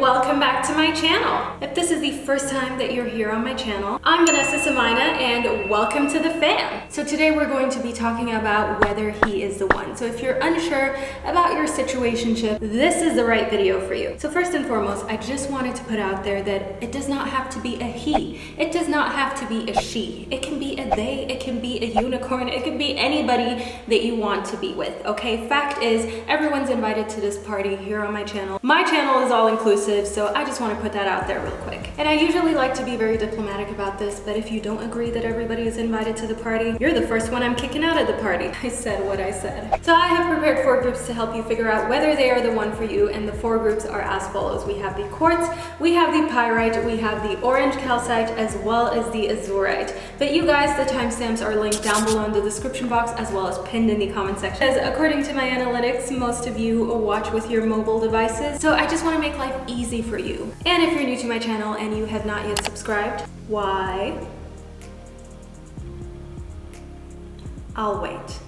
welcome back to my channel. If this is the first time that you're here on my channel, I'm Vanessa and I, and welcome to the fam. So today we're going to be talking about whether he is the one. So if you're unsure about your situationship, this is the right video for you. So first and foremost, I just wanted to put out there that it does not have to be a he. It does not have to be a she. It can be a they, it can be a unicorn, it can be anybody that you want to be with, okay? Fact is, everyone's invited to this party here on my channel. My channel is all inclusive, so I just want to put that out there real quick. And I usually like to be very diplomatic about this, but if you don't agree that everybody is invited to the party, you're the first one I'm kicking out of the party. I said what I said. So I have prepared 4 groups to help you figure out whether they are the one for you, and the 4 groups are as follows. We have the quartz, we have the pyrite, we have the orange calcite, as well as the azurite. But you guys, the timestamps are linked down below in the description box, as well as pinned in the comment section. As according to my analytics, most of you watch with your mobile devices, so I just want to make life easy for you. And if you're new to my channel and you have not yet subscribed, why? I'll wait.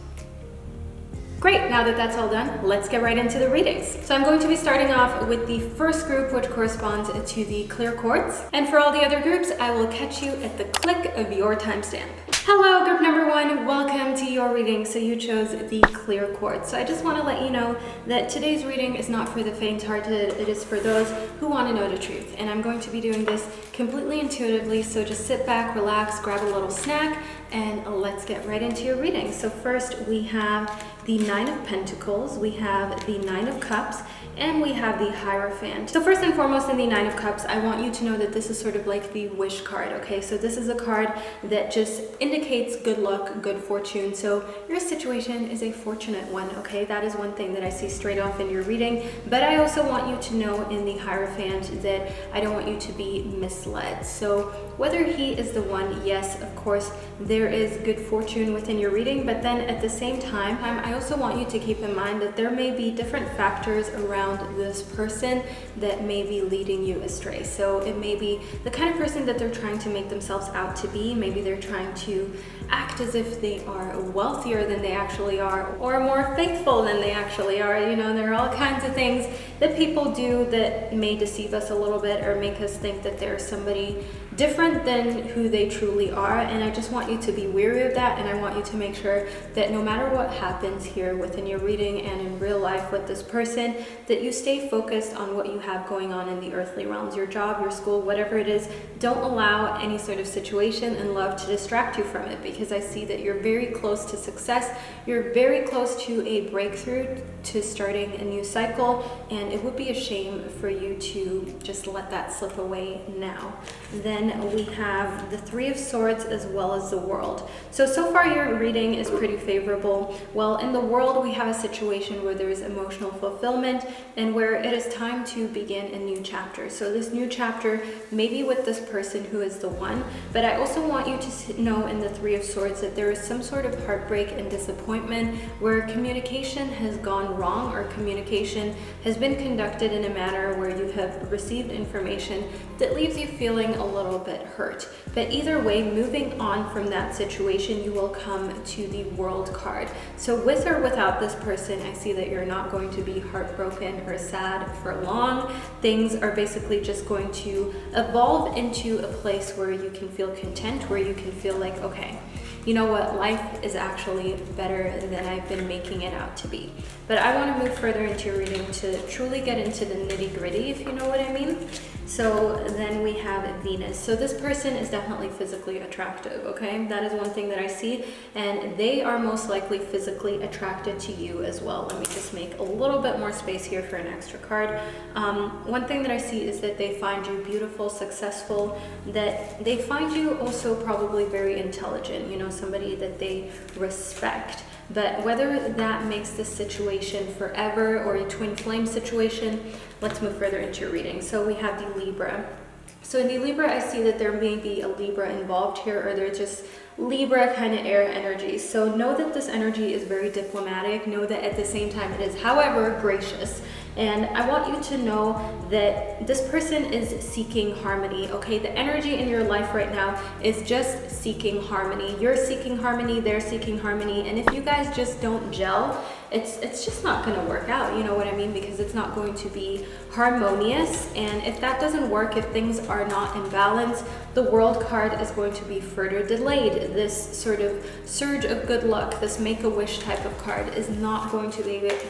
Great, now that that's all done, let's get right into the readings. So I'm going to be starting off with the first group, which corresponds to the clear quartz. And for all the other groups, I will catch you at the click of your timestamp. Hello, group number 1, welcome to your reading. So you chose the clear quartz. So I just want to let you know that today's reading is not for the faint-hearted, it is for those who want to know the truth. And I'm going to be doing this completely intuitively, so just sit back, relax, grab a little snack, and let's get right into your reading. So first we have the 9 of Pentacles, we have the 9 of Cups, and we have the Hierophant. So first and foremost, in the 9 of Cups, I want you to know that this is sort of like the wish card, okay? So this is a card that just indicates good luck, good fortune. So your situation is a fortunate one, okay? That is one thing that I see straight off in your reading. But I also want you to know in the Hierophant that I don't want you to be misled. So whether he is the one, yes, of course, there is good fortune within your reading, but then at the same time, I also want you to keep in mind that there may be different factors around this person that may be leading you astray. So it may be the kind of person that they're trying to make themselves out to be. Maybe they're trying to act as if they are wealthier than they actually are, or more faithful than they actually are. You know, there are all kinds of things that people do that may deceive us a little bit or make us think that they're somebody different than who they truly are. And I just want you to be wary of that, and I want you to make sure that no matter what happens here within your reading and in real life with this person, that you stay focused on what you have going on in the earthly realms, your job, your school, whatever it is. Don't allow any sort of situation and love to distract you from it, because I see that you're very close to success. You're very close to a breakthrough, to starting a new cycle, and it would be a shame for you to just let that slip away now. Then we have the 3 of Swords as well as the World. So far your reading is pretty favorable. Well, in the World, we have a situation where there is emotional fulfillment and where it is time to begin a new chapter. So this new chapter may be with this person who is the one, but I also want you to know in the 3 of Swords that there is some sort of heartbreak and disappointment where communication has gone wrong, or communication has been conducted in a manner where you have received information that leaves you feeling a little bit hurt. But either way, moving on from that situation, you will come to the World card. So with or without this person, I see that you're not going to be heartbroken or sad for long. Things are basically just going to evolve into a place where you can feel content, where you can feel like, okay, you know what, life is actually better than I've been making it out to be. But I want to move further into your reading to truly get into the nitty-gritty, if you know what I mean. So then we have Venus. So this person is definitely physically attractive, okay? That is one thing that I see, and they are most likely physically attracted to you as well. Let me just make a little bit more space here for an extra card. One thing that I see is that they find you beautiful, successful, that they find you also probably very intelligent, you know, somebody that they respect. But whether that makes this situation forever or a twin flame situation, let's move further into your reading. So we have the Libra. So in the Libra, I see that there may be a Libra involved here, or there's just Libra kind of air energy. So know that this energy is very diplomatic. Know that at the same time it is, however, gracious. And I want you to know that this person is seeking harmony, okay? The energy in your life right now is just seeking harmony. You're seeking harmony, they're seeking harmony. And if you guys just don't gel, it's just not going to work out, you know what I mean? Because it's not going to be harmonious. And if that doesn't work, if things are not in balance, the World card is going to be further delayed. This sort of surge of good luck, this make-a-wish type of card is not going to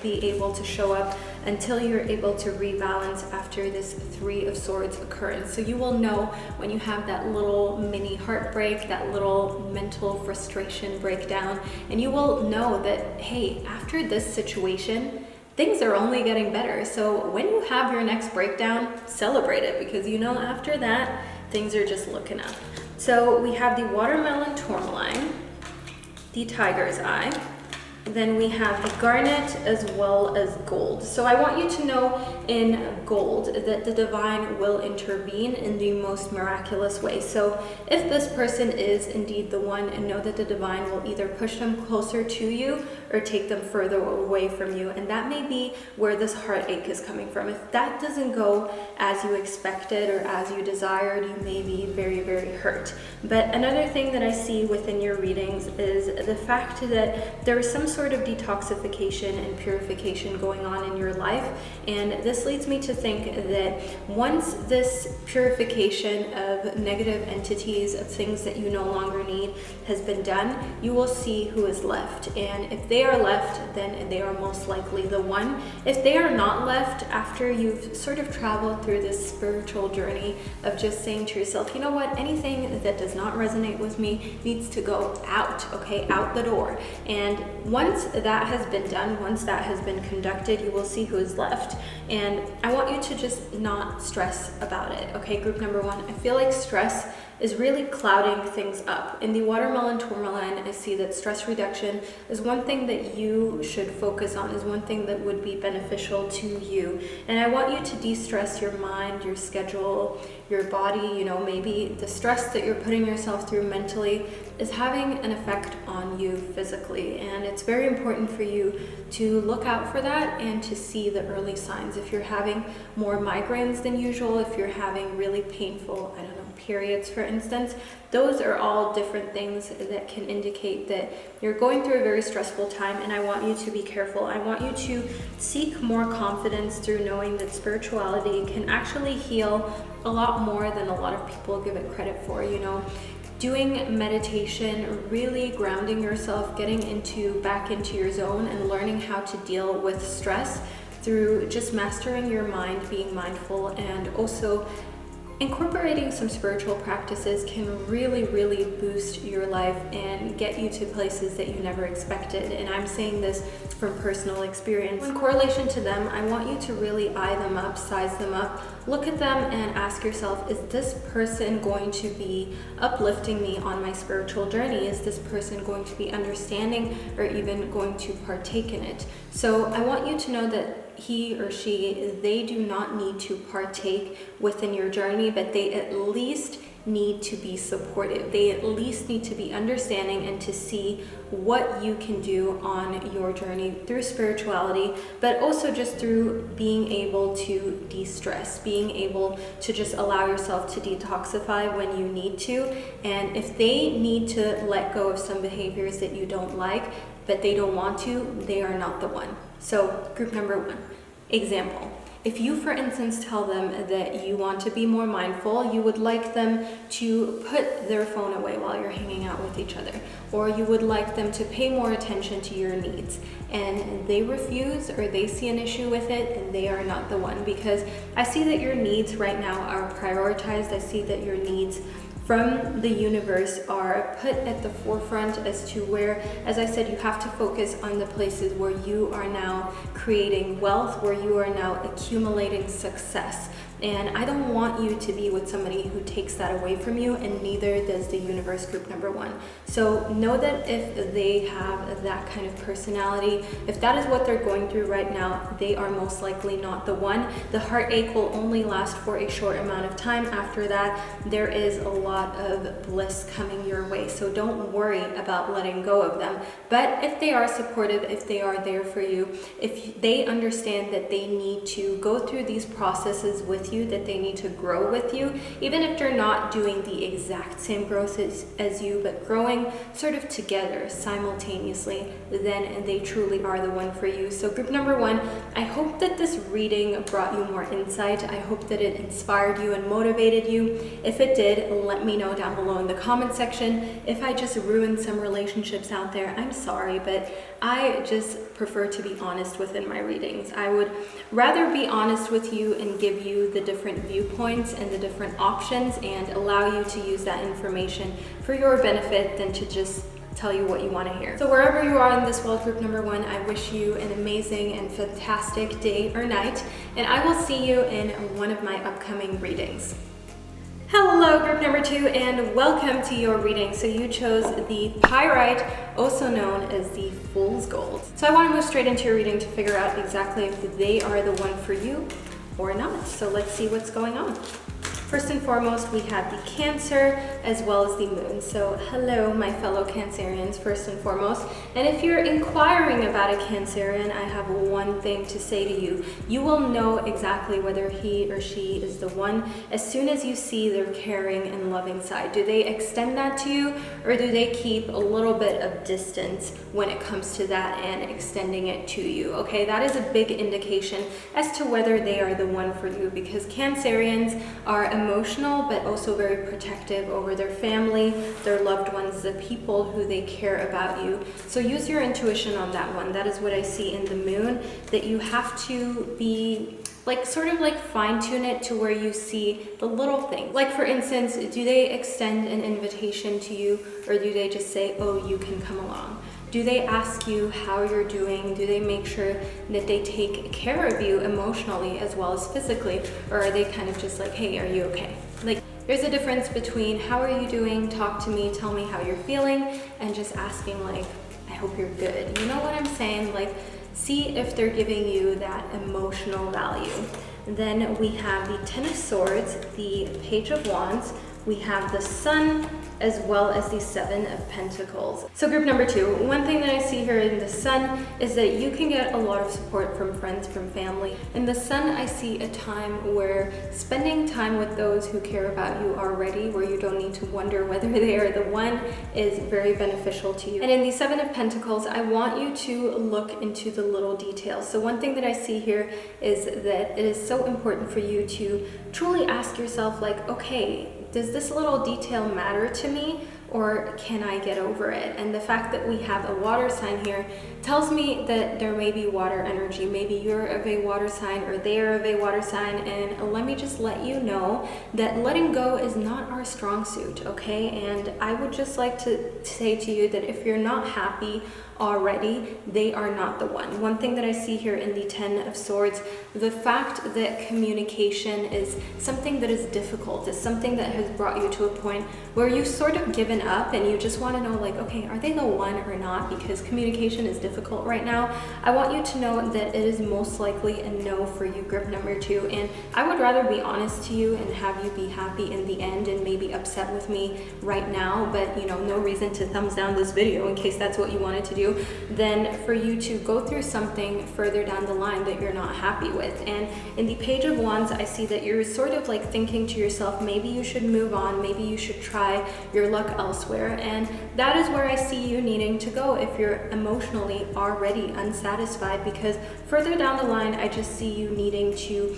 be able to show up until you're able to rebalance after this Three of Swords occurrence. So you will know when you have that little mini heartbreak, that little mental frustration breakdown, and you will know that, hey, after this situation, things are only getting better. So when you have your next breakdown, celebrate it, because you know after that, things are just looking up. So we have the watermelon tourmaline, the tiger's eye, then we have the garnet as well as gold. So I want you to know in gold that the divine will intervene in the most miraculous way. So if this person is indeed the one, and know that the divine will either push them closer to you or take them further away from you. And that may be where this heartache is coming from. If that doesn't go as you expected or as you desired, you may be very, very hurt. But another thing that I see within your readings is the fact that there is some sort of detoxification and purification going on in your life. And this leads me to think that once this purification of negative entities, of things that you no longer need, has been done, you will see who is left. And if they are left, then they are most likely the one. If they are not left, after you've sort of traveled through this spiritual journey of just saying to yourself, you know what, anything that does not resonate with me needs to go out, okay, out the door. And once that has been done, once that has been conducted, you will see who is left. And I want you to just not stress about it, okay? Group number one, I feel like stress is really clouding things up. In the watermelon tourmaline, I see that stress reduction is one thing that you should focus on, is one thing that would be beneficial to you. And I want you to de-stress your mind, your schedule, your body. You know, maybe the stress that you're putting yourself through mentally is having an effect on you physically. And it's very important for you to look out for that and to see the early signs. If you're having more migraines than usual, if you're having really painful, I don't know, periods, for instance, those are all different things that can indicate that you're going through a very stressful time. And I want you to be careful. I want you to seek more confidence through knowing that spirituality can actually heal a lot more than a lot of people give it credit for. You know, doing meditation, really grounding yourself, getting back into your zone, and learning how to deal with stress through just mastering your mind, being mindful, and also incorporating some spiritual practices can really, really boost your life and get you to places that you never expected. And I'm saying this from personal experience. In correlation to them, I want you to really eye them up, size them up, look at them and ask yourself, is this person going to be uplifting me on my spiritual journey? Is this person going to be understanding or even going to partake in it? So I want you to know that he or she, they do not need to partake within your journey, but they at least need to be supportive. They at least need to be understanding and to see what you can do on your journey through spirituality, but also just through being able to de-stress, being able to just allow yourself to detoxify when you need to. And if they need to let go of some behaviors that you don't like, but they don't want to, they are not the one. So group number one, example. If you, for instance, tell them that you want to be more mindful, you would like them to put their phone away while you're hanging out with each other, or you would like them to pay more attention to your needs, and they refuse or they see an issue with it, and they are not the one, because I see that your needs right now are prioritized. I see that your needs from the universe are put at the forefront as to where, as I said, you have to focus on the places where you are now creating wealth, where you are now accumulating success. And I don't want you to be with somebody who takes that away from you, and neither does the universe, group number one. So know that if they have that kind of personality, if that is what they're going through right now, they are most likely not the one. The heartache will only last for a short amount of time. After that, there is a lot of bliss coming your way. So don't worry about letting go of them. But if they are supportive, if they are there for you, if they understand that they need to go through these processes with with you, that they need to grow with you, even if they're not doing the exact same growth as you, but growing sort of together simultaneously, then they truly are the one for you. So group number one, I hope that this reading brought you more insight. I hope that it inspired you and motivated you. If it did, let me know down below in the comment section. If I just ruined some relationships out there, I'm sorry, but I just prefer to be honest within my readings. I would rather be honest with you and give you the different viewpoints and the different options and allow you to use that information for your benefit than to just tell you what you want to hear. So wherever you are in this world, group number one, I wish you an amazing and fantastic day or night, and I will see you in one of my upcoming readings. Hello group number two, and welcome to your reading. So you chose the Pyrite, also known as the Fool's Gold. So I want to move straight into your reading to figure out exactly if they are the one for you or not. So let's see what's going on. First and foremost, we have the Cancer as well as the Moon. So hello, my fellow Cancerians, first and foremost. And if you're inquiring about a Cancerian, I have one thing to say to you. You will know exactly whether he or she is the one as soon as you see their caring and loving side. Do they extend that to you, or do they keep a little bit of distance when it comes to that and extending it to you? Okay, that is a big indication as to whether they are the one for you, because Cancerians are emotional but also very protective over their family, their loved ones, the people who they care about you. So use your intuition on that one. That is what I see in the Moon, that you have to be sort of fine tune it to where you see the little things. Like for instance, do they extend an invitation to you, or do they just say, oh, you can come along? Do they ask you how you're doing? Do they make sure that they take care of you emotionally as well as physically? Or are they kind of just like, hey, are you okay? There's a difference between how are you doing, talk to me, tell me how you're feeling, and just asking I hope you're good. You know what I'm saying? See if they're giving you that emotional value. Then we have the Ten of Swords, the Page of Wands, we have the Sun, as well as the Seven of Pentacles. So group number two, one thing that I see here in the Sun is that you can get a lot of support from friends, from family. In the Sun, I see a time where spending time with those who care about you already, where you don't need to wonder whether they are the one, is very beneficial to you. And in the Seven of Pentacles, I want you to look into the little details. So one thing that I see here is that it is so important for you to truly ask yourself, okay, does this little detail matter to me, or can I get over it? And the fact that we have a water sign here tells me that there may be water energy. Maybe you're of a water sign or they're of a water sign, and let me just let you know that letting go is not our strong suit, okay? And I would just like to say to you that if you're not happy already, they are not the one. One thing that I see here in the Ten of Swords, the fact that communication is something that is difficult, is something that has brought you to a point where you've sort of given up and you just want to know okay, are they the one or not? Because communication is difficult right now. I want you to know that it is most likely a no for you, group number two, and I would rather be honest to you and have you be happy in the end and maybe upset with me right now, but no reason to thumbs down this video in case that's what you wanted to do, than for you to go through something further down the line that you're not happy with. And in the Page of Wands, I see that you're sort of thinking to yourself, maybe you should move on, maybe you should try your luck elsewhere, and that is where I see you needing to go if you're emotionally already unsatisfied, because further down the line, I just see you needing to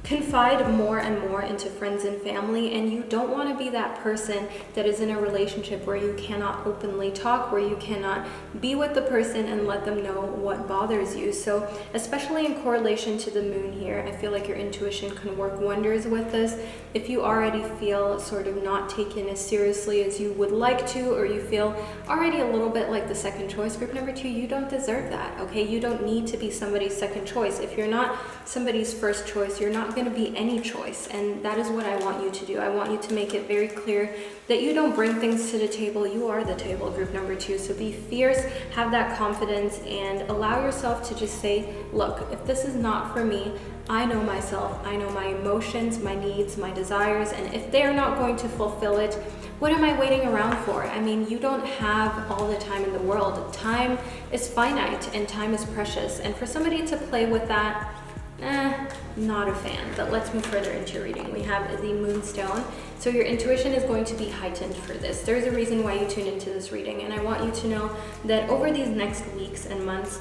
confide more and more into friends and family, and you don't want to be that person that is in a relationship where you cannot openly talk, where you cannot be with the person and let them know what bothers you. So especially in correlation to the Moon here, I feel like your intuition can work wonders with this. If you already feel sort of not taken as seriously as you would like to, or you feel already a little bit like the second choice, group number two, you don't deserve that, okay? You don't need to be somebody's second choice. If you're not somebody's first choice, you're not going to be any choice, and that is what I want you to do. I want you to make it very clear that you don't bring things to the table, you are the table, group number two. So be fierce, have that confidence, and allow yourself to just say, look, if this is not for me, I know myself, I know my emotions, my needs, my desires, and if they're not going to fulfill it, what am I waiting around for? I mean, you don't have all the time in the world. Time is finite and time is precious, and for somebody to play with that, Not a fan. But let's move further into your reading. We have the Moonstone. So your intuition is going to be heightened for this. There's a reason why you tune into this reading, and I want you to know that over these next weeks and months,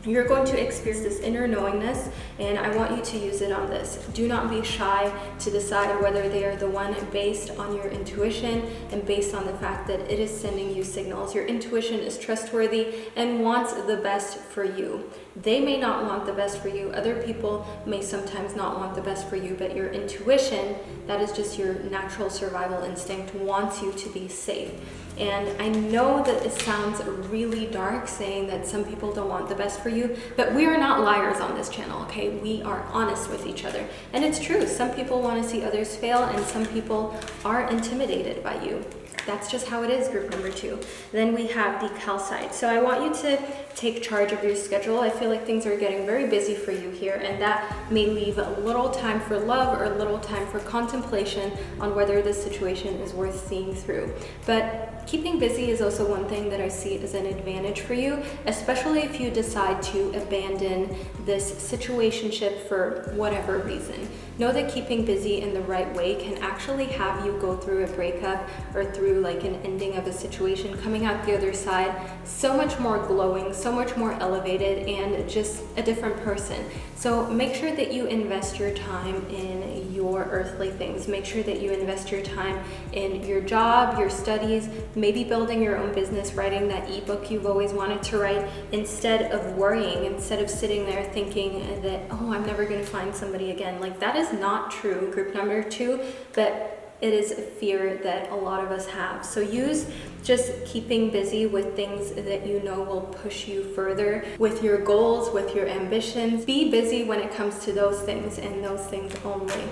you're going to experience this inner knowingness, and I want you to use it on this. Do not be shy to decide whether they are the one based on your intuition and based on the fact that it is sending you signals. Your intuition is trustworthy and wants the best for you. They may not want the best for you. Other people may sometimes not want the best for you, but your intuition, that is just your natural survival instinct, wants you to be safe. And I know that it sounds really dark saying that some people don't want the best for you, but we are not liars on this channel, okay? We are honest with each other. And it's true, some people want to see others fail, and some people are intimidated by you. That's just how it is, group number 2. Then we have the Calcite. So I want you to take charge of your schedule. I feel like things are getting very busy for you here, and that may leave a little time for love or a little time for contemplation on whether this situation is worth seeing through. But keeping busy is also one thing that I see as an advantage for you, especially if you decide to abandon this situationship for whatever reason. Know that keeping busy in the right way can actually have you go through a breakup or through like an ending of a situation, coming out the other side so much more glowing, so much more elevated, and just a different person. So make sure that you invest your time in your earthly things. Make sure that you invest your time in your job, your studies, maybe building your own business, writing that ebook you've always wanted to write, instead of worrying, instead of sitting there thinking that, oh, I'm never going to find somebody again. Like, that is not true, group number 2, but it is a fear that a lot of us have. So use just keeping busy with things that you know will push you further with your goals, with your ambitions. Be busy when it comes to those things and those things only.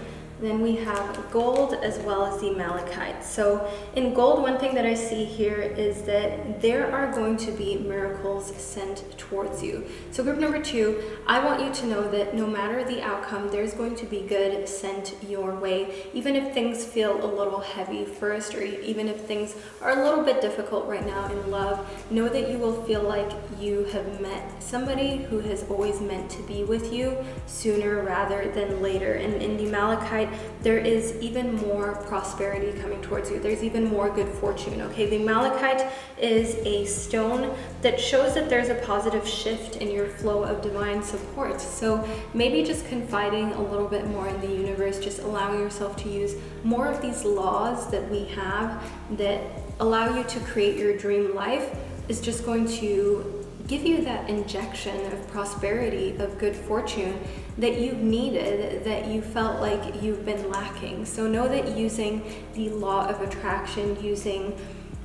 Then we have gold as well as the malachite. So in gold, one thing that I see here is that there are going to be miracles sent towards you. So group number 2, I want you to know that no matter the outcome, there's going to be good sent your way. Even if things feel a little heavy first, or even if things are a little bit difficult right now in love, know that you will feel like you have met somebody who has always meant to be with you sooner rather than later. And in the malachite, there is even more prosperity coming towards you. There's even more good fortune, okay? The malachite is a stone that shows that there's a positive shift in your flow of divine support. So maybe just confiding a little bit more in the universe, just allowing yourself to use more of these laws that we have that allow you to create your dream life is just going to give you that injection of prosperity, of good fortune that you've needed, that you felt like you've been lacking. So know that using the law of attraction,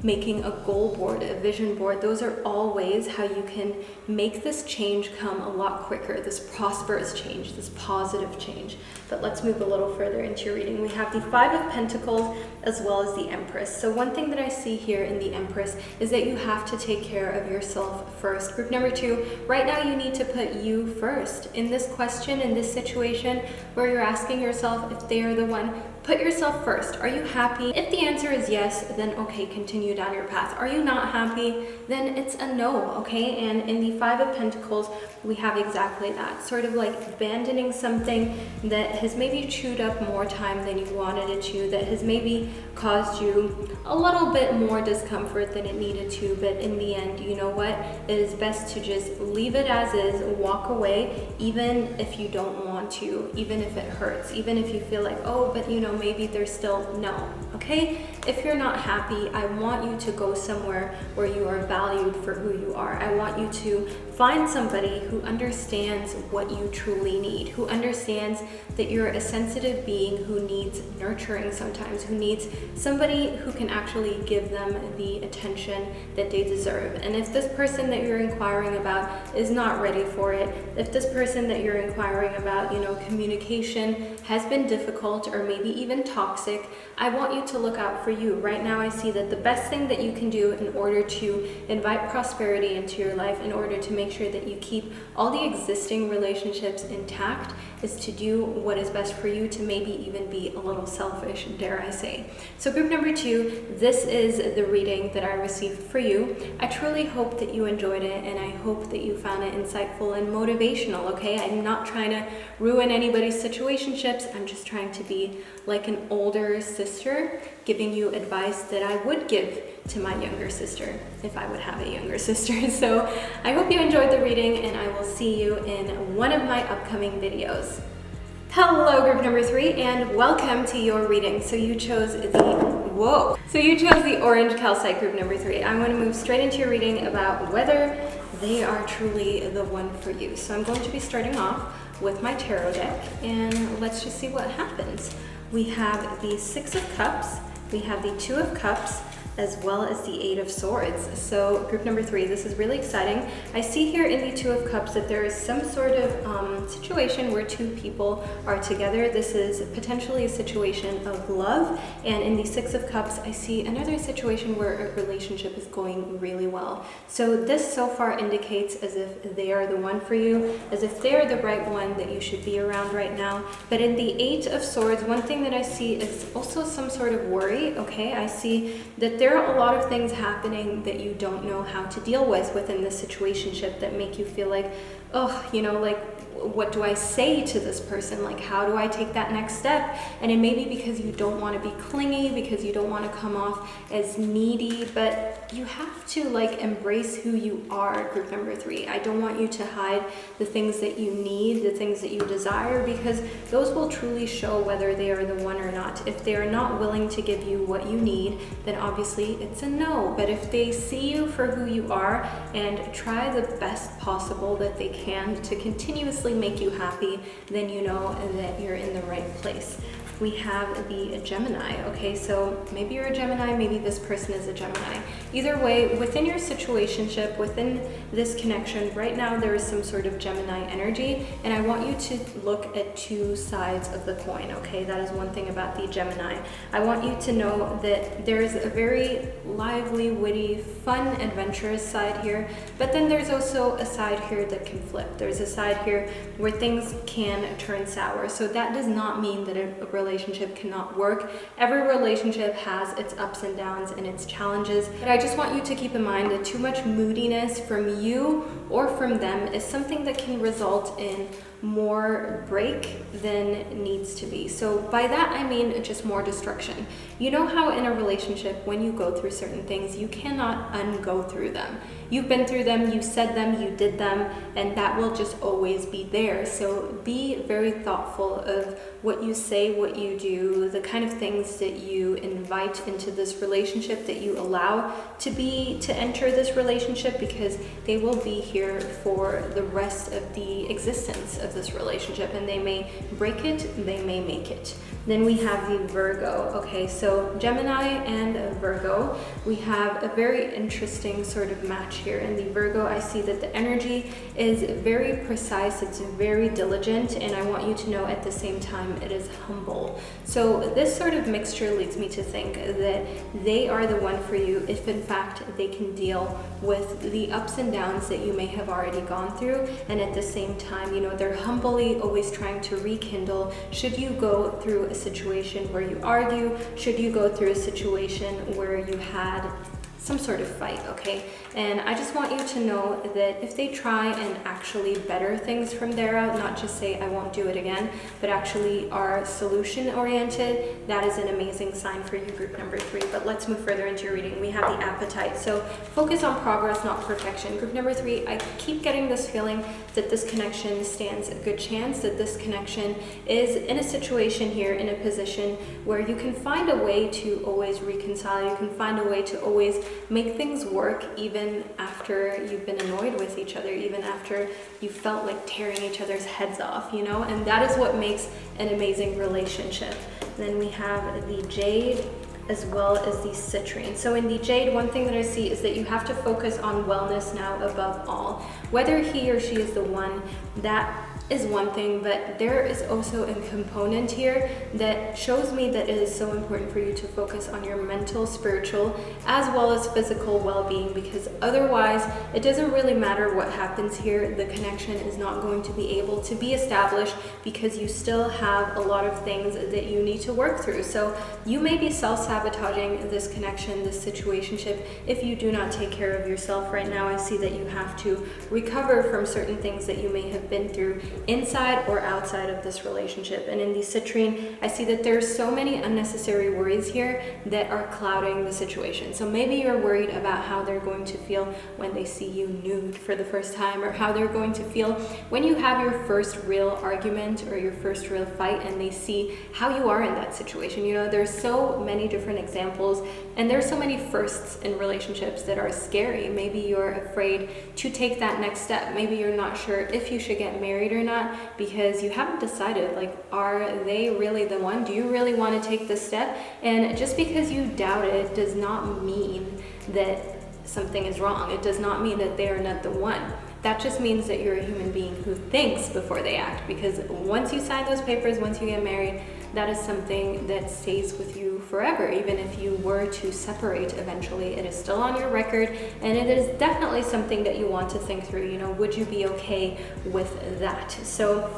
making a goal board, a vision board, those are all ways how you can make this change come a lot quicker, this prosperous change, this positive change. But let's move a little further into your reading. We have the 5 of Pentacles as well as the Empress. So one thing that I see here in the Empress is that you have to take care of yourself first. Group number 2, right now you need to put you first. In this question, in this situation where you're asking yourself if they are the one, put yourself first. Are you happy? If the answer is yes, then okay, continue down your path. Are you not happy? Then it's a no, okay? And in the 5 of Pentacles, we have exactly that. Sort of like abandoning something that has maybe chewed up more time than you wanted it to, that has maybe caused you a little bit more discomfort than it needed to, but in the end, you know what? It is best to just leave it as is, walk away, even if you don't want to, even if it hurts, even if you feel like, oh, but you know, maybe there's still no, okay? If you're not happy, I want you to go somewhere where you are valued for who you are. I want you to find somebody who understands what you truly need, who understands that you're a sensitive being who needs nurturing sometimes, who needs somebody who can actually give them the attention that they deserve. And if this person that you're inquiring about is not ready for it, if this person that you're inquiring about, you know, communication has been difficult or maybe even toxic, I want you to look out for you. Right now I see that the best thing that you can do in order to invite prosperity into your life, in order to make make sure that you keep all the existing relationships intact is to do what is best for you, to maybe even be a little selfish, dare I say. So group number 2, this is the reading that I received for you. I truly hope that you enjoyed it, and I hope that you found it insightful and motivational, okay? I'm not trying to ruin anybody's situationships. I'm just trying to be like an older sister, giving you advice that I would give to my younger sister if I would have a younger sister. So I hope you enjoyed the reading, and I will see you in one of my upcoming videos. Hello group number 3, and welcome to your reading. So you chose the orange calcite, group number 3. I'm going to move straight into your reading about whether they are truly the one for you. So I'm going to be starting off with my tarot deck, and let's just see what happens. We have the 6 of Cups, we have the 2 of Cups, as well as the 8 of Swords. So group number 3, this is really exciting. I see here in the 2 of Cups that there is some sort of situation where 2 people are together. This is potentially a situation of love. And in the 6 of Cups, I see another situation where a relationship is going really well. So this so far indicates as if they are the one for you, as if they are the right one that you should be around right now. But in the 8 of Swords, one thing that I see is also some sort of worry, okay? I see that there are a lot of things happening that you don't know how to deal with within this situationship that make you feel like, oh, you know, like, what do I say to this person? Like, how do I take that next step? And it may be because you don't want to be clingy, because you don't want to come off as needy, but you have to like embrace who you are, group number 3. I don't want you to hide the things that you need, the things that you desire, because those will truly show whether they are the one or not. If they are not willing to give you what you need, then obviously it's a no. But if they see you for who you are and try the best possible that they can to continuously make you happy, then you know that you're in the right place. We have the Gemini, okay? So maybe you're a Gemini, maybe this person is a Gemini. Either way, within your situationship, within this connection, right now there is some sort of Gemini energy, and I want you to look at 2 sides of the coin, okay? That is one thing about the Gemini. I want you to know that there's a very lively, witty, fun, adventurous side here, but then there's also a side here that can flip. There's a side here where things can turn sour. So that does not mean that a relationship cannot work. Every relationship has its ups and downs and its challenges, but I just want you to keep in mind that too much moodiness from you or from them is something that can result in more break than needs to be. So by that I mean just more destruction. You know how in a relationship, when you go through certain things, you cannot ungo through them. You've been through them, you said them, you did them, and that will just always be there. So be very thoughtful of what you say, what you do, the kind of things that you invite into this relationship, that you allow to enter this relationship, because they will be here for the rest of the existence of this relationship, and they may break it, they may make it. Then we have the Virgo. Okay, so Gemini and Virgo, we have a very interesting sort of match here. In the Virgo, I see that the energy is very precise, it's very diligent, and I want you to know at the same time it is humble. So this sort of mixture leads me to think that they are the one for you if in fact they can deal with the ups and downs that you may have already gone through, and at the same time, you know, they're humbly always trying to rekindle. Should you go through a situation where you argue, should you go through a situation where you had some sort of fight, okay? And I just want you to know that if they try and actually better things from there out, not just say, I won't do it again, but actually are solution oriented, that is an amazing sign for you, group number 3. But let's move further into your reading. We have the Appetite. So focus on progress, not perfection. Group number 3, I keep getting this feeling that this connection stands a good chance, that this connection is in a situation here, in a position where you can find a way to always reconcile, you can find a way to always make things work, even after you've been annoyed with each other, even after you felt like tearing each other's heads off, you know? And that is what makes an amazing relationship. Then we have the Jade as well as the Citrine. So in the Jade, one thing that I see is that you have to focus on wellness now above all. Whether he or she is the one, that is one thing, but there is also a component here that shows me that it is so important for you to focus on your mental, spiritual, as well as physical well-being, because otherwise it doesn't really matter what happens here. The connection is not going to be able to be established because you still have a lot of things that you need to work through. So you may be self-sabotaging this connection, this situationship, if you do not take care of yourself right now. I see that you have to recover from certain things that you may have been through inside or outside of this relationship. And in the citrine, I see that there's so many unnecessary worries here that are clouding the situation. So maybe you're worried about how they're going to feel when they see you nude for the first time, or how they're going to feel when you have your first real argument or your first real fight and they see how you are in that situation. You know, there's so many different examples, and there's so many firsts in relationships that are scary. Maybe you're afraid to take that next step. Maybe you're not sure if you should get married or not because you haven't decided, like, are they really the one? Do you really want to take this step? And just because you doubt it does not mean that something is wrong. It does not mean that they are not the one. That just means that you're a human being who thinks before they act, because once you sign those papers, once you get married, that is something that stays with you forever. Even if you were to separate eventually, it is still on your record, and it is definitely something that you want to think through. You know, would you be okay with that? So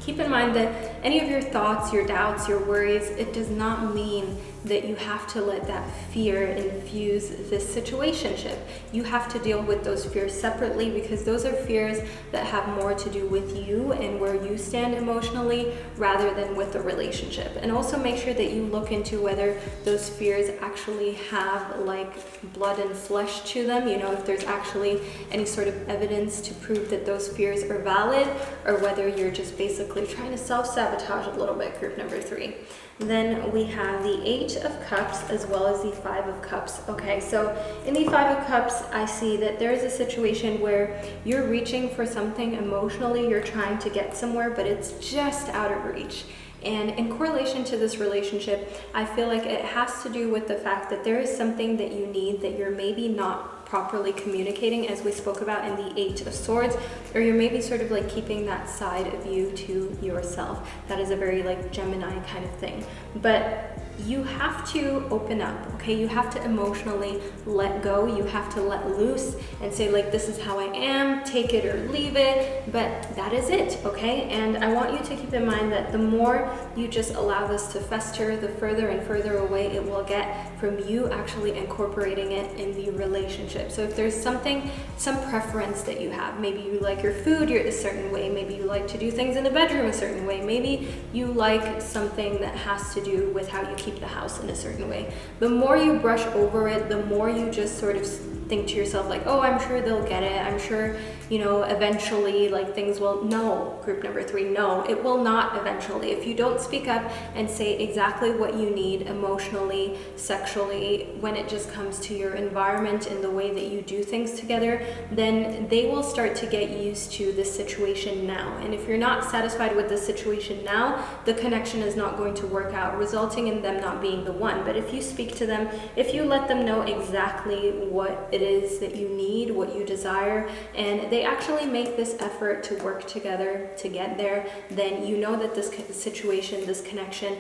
keep in mind that any of your thoughts, your doubts, your worries, it does not mean that you have to let that fear infuse this situationship. You have to deal with those fears separately, because those are fears that have more to do with you and where you stand emotionally rather than with the relationship. And also make sure that you look into whether those fears actually have like blood and flesh to them. You know, if there's actually any sort of evidence to prove that those fears are valid, or whether you're just basically trying to self-sabotage a little bit, group number 3. Then we have the 8 of Cups as well as the 5 of Cups. Okay, so in the 5 of Cups, I see that there's a situation where you're reaching for something emotionally, you're trying to get somewhere, but it's just out of reach. And in correlation to this relationship, I feel like it has to do with the fact that there is something that you need that you're maybe not properly communicating, as we spoke about in the 8 of Swords, or you're maybe sort of like keeping that side of you to yourself. That is a very like Gemini kind of thing. But you have to open up, okay? You have to emotionally let go. You have to let loose and say, like, this is how I am, take it or leave it, but that is it, okay? And I want you to keep in mind that the more you just allow this to fester, the further and further away it will get from you actually incorporating it in the relationship. So if there's something, some preference that you have, maybe you like your food a certain way, maybe you like to do things in the bedroom a certain way, maybe you like something that has to do with how you keep the house in a certain way. The more you brush over it, the more you just sort of think to yourself like, oh, I'm sure they'll get it. I'm sure, you know, eventually like things will. No, group number 3, no, it will not eventually. If you don't speak up and say exactly what you need emotionally, sexually, when it just comes to your environment and the way that you do things together, then they will start to get used to this situation now. And if you're not satisfied with this situation now, the connection is not going to work out, resulting in them not being the one. But if you speak to them, if you let them know exactly what it is that you need, what you desire, and they actually make this effort to work together to get there, then you know that this situation, this connection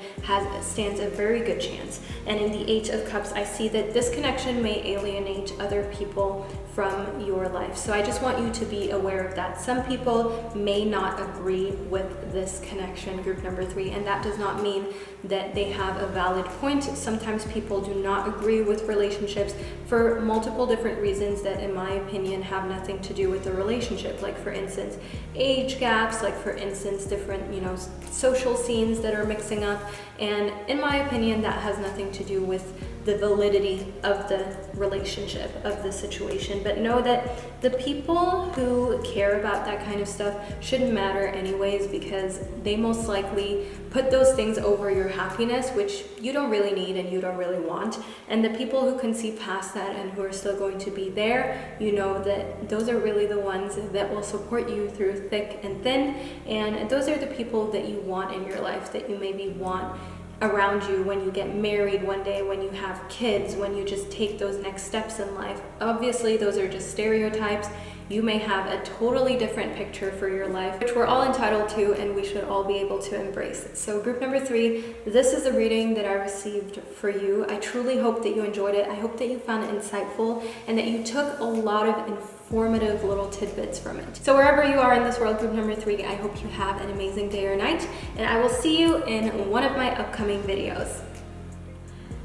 stands a very good chance. And in the 8 of Cups, I see that this connection may alienate other people from your life. So I just want you to be aware of that. Some people may not agree with this connection, group number 3, and that does not mean that they have a valid point. Sometimes people do not agree with relationships for multiple different reasons that, in my opinion, have nothing to do with the relationship. Like, for instance, age gaps, like, for instance, different, you know, social scenes that are mixing up. And in my opinion, that has nothing to do with the validity of the relationship, of the situation. But know that the people who care about that kind of stuff shouldn't matter anyways, because they most likely put those things over your happiness, which you don't really need and you don't really want. And the people who can see past that and who are still going to be there, you know that those are really the ones that will support you through thick and thin. And those are the people that you want in your life, that you maybe want around you when you get married one day, when you have kids, when you just take those next steps in life. Obviously, those are just stereotypes. you may have a totally different picture for your life, which we're all entitled to and we should all be able to embrace. So group number 3, this is the reading that I received for you. I truly hope that you enjoyed it. I hope that you found it insightful and that you took a lot of informative little tidbits from it. So wherever you are in this world, group number 3, I hope you have an amazing day or night, and I will see you in one of my upcoming videos.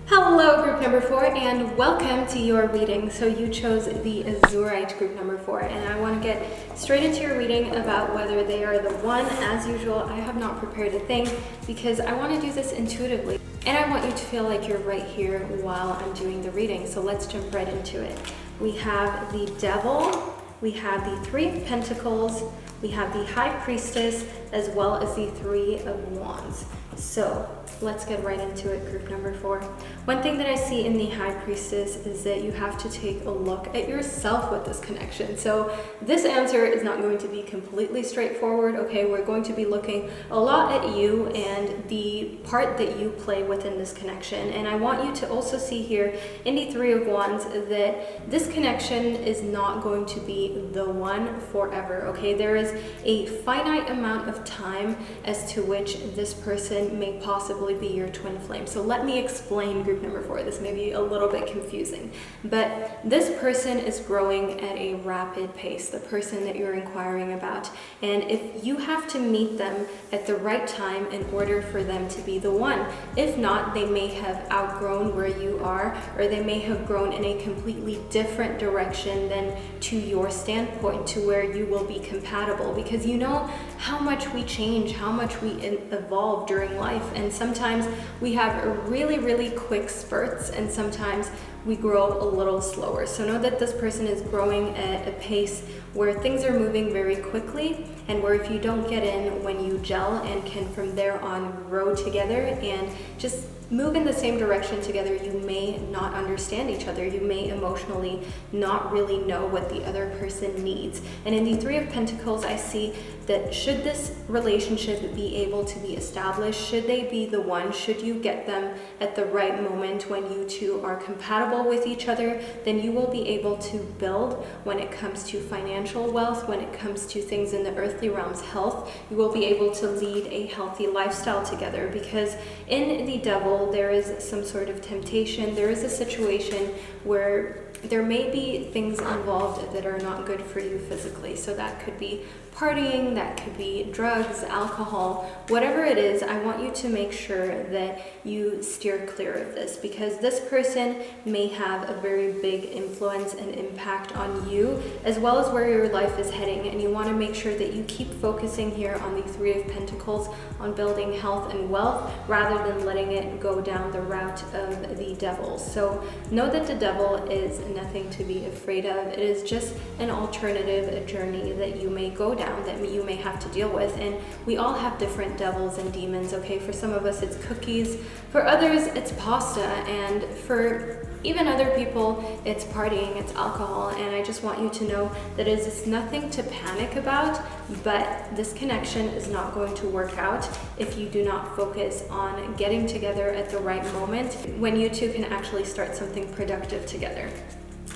Hello group number 4, and welcome to your reading. So you chose the Azurite group number 4, and I want to get straight into your reading about whether they are the one. As usual, I have not prepared a thing because I want to do this intuitively, and I want you to feel like you're right here while I'm doing the reading. So let's jump right into it. We have the Devil, we have the 3 of Pentacles, we have the High Priestess, as well as the 3 of Wands. So let's get right into it, group number 4. One thing that I see in the High Priestess is that you have to take a look at yourself with this connection. So this answer is not going to be completely straightforward, okay? We're going to be looking a lot at you and the part that you play within this connection. And I want you to also see here in the 3 of Wands that this connection is not going to be the one forever, okay? There is a finite amount of time as to which this person may possibly be your twin flame. So let me explain group number 4. This may be a little bit confusing, but this person is growing at a rapid pace, the person that you're inquiring about. And if you have to meet them at the right time in order for them to be the one, if not, they may have outgrown where you are, or they may have grown in a completely different direction than to your standpoint, to where you will be compatible, because you know how much we change, how much we evolve during life. And sometimes we have really quick spurts, and sometimes we grow a little slower. So know that this person is growing at a pace where things are moving very quickly, and where if you don't get in when you gel and can from there on grow together and just move in the same direction together, you may not understand each other. You may emotionally not really know what the other person needs. And in the 3 of Pentacles, I see that should this relationship be able to be established, should they be the one, should you get them at the right moment when you two are compatible with each other, then you will be able to build when it comes to financial wealth, when it comes to things in the earthly realms, health. You will be able to lead a healthy lifestyle together, because in the Devil, there is some sort of temptation. There is a situation where there may be things involved that are not good for you physically. So that could be partying, that could be drugs, alcohol, whatever it is. I want you to make sure that you steer clear of this, because this person may have a very big influence and impact on you, as well as where your life is heading. And you want to make sure that you keep focusing here on the 3 of Pentacles, on building health and wealth, rather than letting it go down the route of the Devil. So know that the Devil is nothing to be afraid of. It is just an alternative, a journey that you may go down, that you may have to deal with. And we all have different devils and demons, okay? For some of us it's cookies, for others it's pasta, and for even other people it's partying, it's alcohol. And I just want you to know that it is nothing to panic about, but this connection is not going to work out if you do not focus on getting together at the right moment, when you two can actually start something productive together.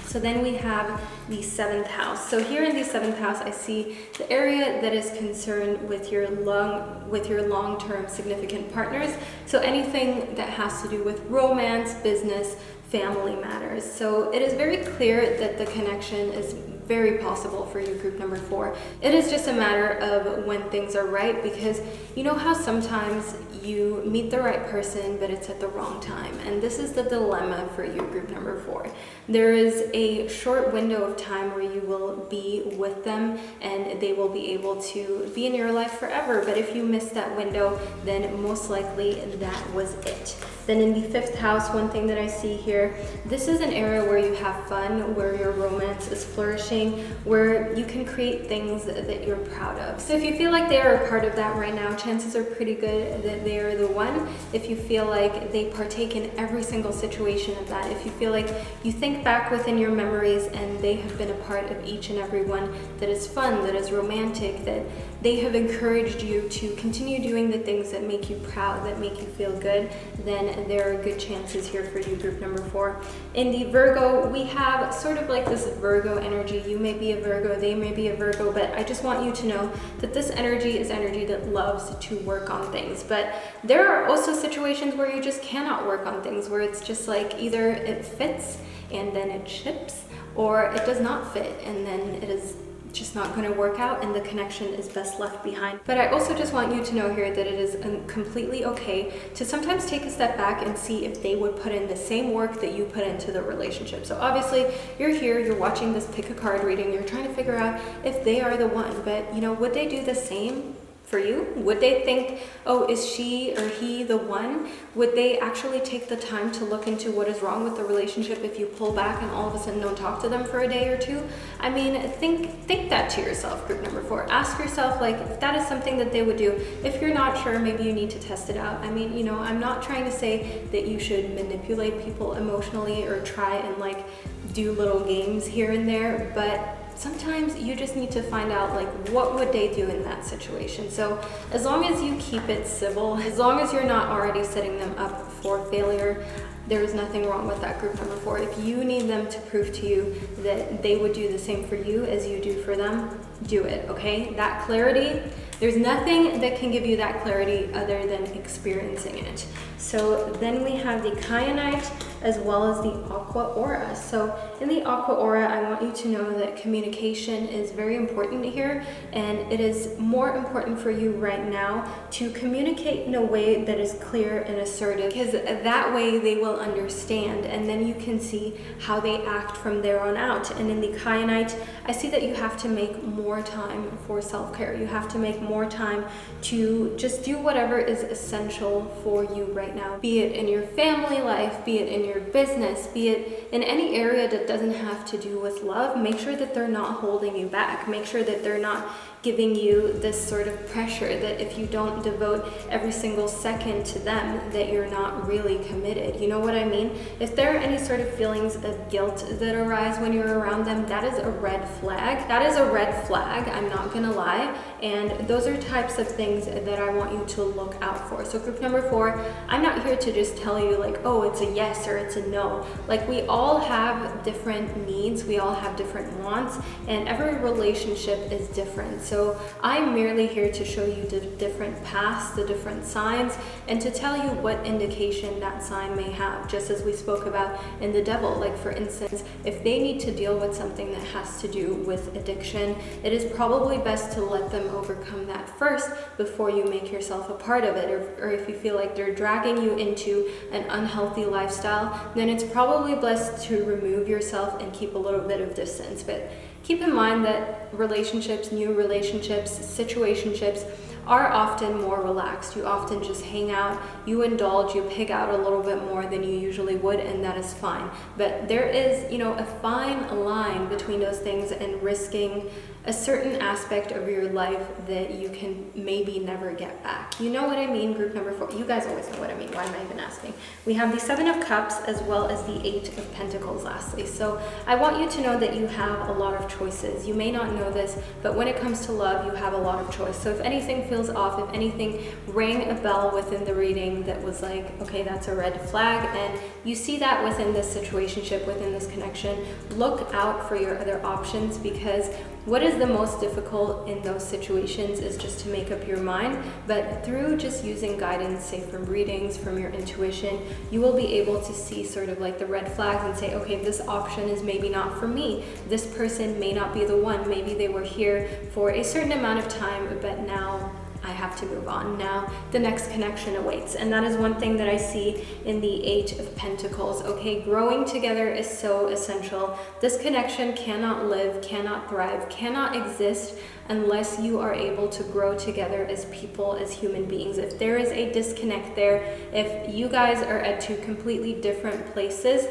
So then we have the 7th house. So here in the 7th house, I see the area that is concerned with your long-term significant partners. So anything that has to do with romance, business, family matters. So it is very clear that the connection is very possible for you, group number 4. It is just a matter of when things are right, because you know how sometimes you meet the right person, but it's at the wrong time. And this is the dilemma for you, group number 4. There is a short window of time where you will be with them and they will be able to be in your life forever. But if you miss that window, then most likely that was it. Then in the 5th house, one thing that I see here, this is an area where you have fun, where your romance is flourishing, where you can create things that you're proud of. So if you feel like they are a part of that right now, chances are pretty good that they are the one. If you feel like they partake in every single situation of that, if you feel like you think back within your memories and they have been a part of each and every one that is fun, that is romantic, that they have encouraged you to continue doing the things that make you proud, that make you feel good, then there are good chances here for you, group number 4. In the Virgo, we have sort of like this Virgo energy energy. You may be a Virgo, they may be a Virgo, but I just want you to know that this energy is energy that loves to work on things. But there are also situations where you just cannot work on things, where it's just like either it fits and then it ships, or it does not fit and then it is just not going to work out and the connection is best left behind. But I also just want you to know here that it is completely okay to sometimes take a step back and see if they would put in the same work that you put into the relationship. So obviously you're here, you're watching this pick a card reading, you're trying to figure out if they are the one, but would they do the same for you? Would they think, oh, is she or he the one? Would they actually take the time to look into what is wrong with the relationship if you pull back and all of a sudden don't talk to them for a day or two? I mean, think that to yourself, group number 4. Ask yourself, like, if that is something that they would do. If you're not sure, maybe you need to test it out. I mean, I'm not trying to say that you should manipulate people emotionally or try and like do little games here and there, but sometimes you just need to find out, like, what would they do in that situation. So as long as you keep it civil, as long as you're not already setting them up for failure, there is nothing wrong with that, group number 4. If you need them to prove to you that they would do the same for you as you do for them, do it, okay? That clarity, there's nothing that can give you that clarity other than experiencing it. So then we have the kyanite as well as the aqua aura. So in the aqua aura, I want you to know that communication is very important here, and it is more important for you right now to communicate in a way that is clear and assertive, because that way they will understand, and then you can see how they act from there on out. And in the kyanite, I see that you have to make more time for self-care. You have to make more time to just do whatever is essential for you right now, be it in your family life, be it in your business, be it in any area that doesn't have to do with love. Make sure that they're not holding you back. Make sure that they're not giving you this sort of pressure that if you don't devote every single second to them, that you're not really committed. You know what I mean? If there are any sort of feelings of guilt that arise when you're around them, that is a red flag. That is a red flag, I'm not gonna lie. And those are types of things that I want you to look out for. So group number 4, I'm not here to just tell you like, oh, it's a yes or it's a no. Like, we all have different needs, we all have different wants, and every relationship is different. So I'm merely here to show you the different paths, the different signs, and to tell you what indication that sign may have, just as we spoke about in the devil. Like, for instance, if they need to deal with something that has to do with addiction, it is probably best to let them overcome that first before you make yourself a part of it. Or if you feel like they're dragging you into an unhealthy lifestyle, then it's probably best to remove yourself and keep a little bit of distance. But keep in mind that relationships, new relationships, situationships are often more relaxed. You often just hang out, you indulge, you pig out a little bit more than you usually would, and that is fine. But there is, a fine line between those things and risking a certain aspect of your life that you can maybe never get back. You know what I mean, group number 4? You guys always know what I mean. Why am I even asking? We have the 7 of Cups as well as the 8 of Pentacles lastly. So I want you to know that you have a lot of choices. You may not know this, but when it comes to love, you have a lot of choice. So if anything feels off, if anything rang a bell within the reading that was like, okay, that's a red flag, and you see that within this situationship, within this connection, look out for your other options, because what is the most difficult in those situations is just to make up your mind. But through just using guidance, say from readings, from your intuition, you will be able to see sort of like the red flags and say, okay, this option is maybe not for me. This person may not be the one. Maybe they were here for a certain amount of time, but now I have to move on. Now the next connection awaits. And that is one thing that I see in the 8 of Pentacles. Okay, growing together is so essential. This connection cannot live, cannot thrive, cannot exist unless you are able to grow together as people, as human beings. If there is a disconnect there, if you guys are at 2 completely different places,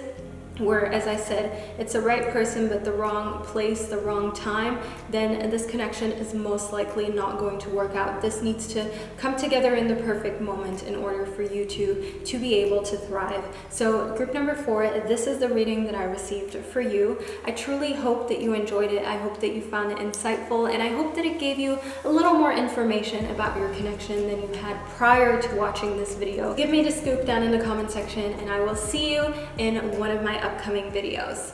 where, as I said, it's the right person but the wrong place, the wrong time, then this connection is most likely not going to work out. This needs to come together in the perfect moment in order for you to be able to thrive. So group number 4, this is the reading that I received for you. I truly hope that you enjoyed it. I hope that you found it insightful, and I hope that it gave you a little more information about your connection than you had prior to watching this video. Give me the scoop down in the comment section, and I will see you in one of my upcoming videos.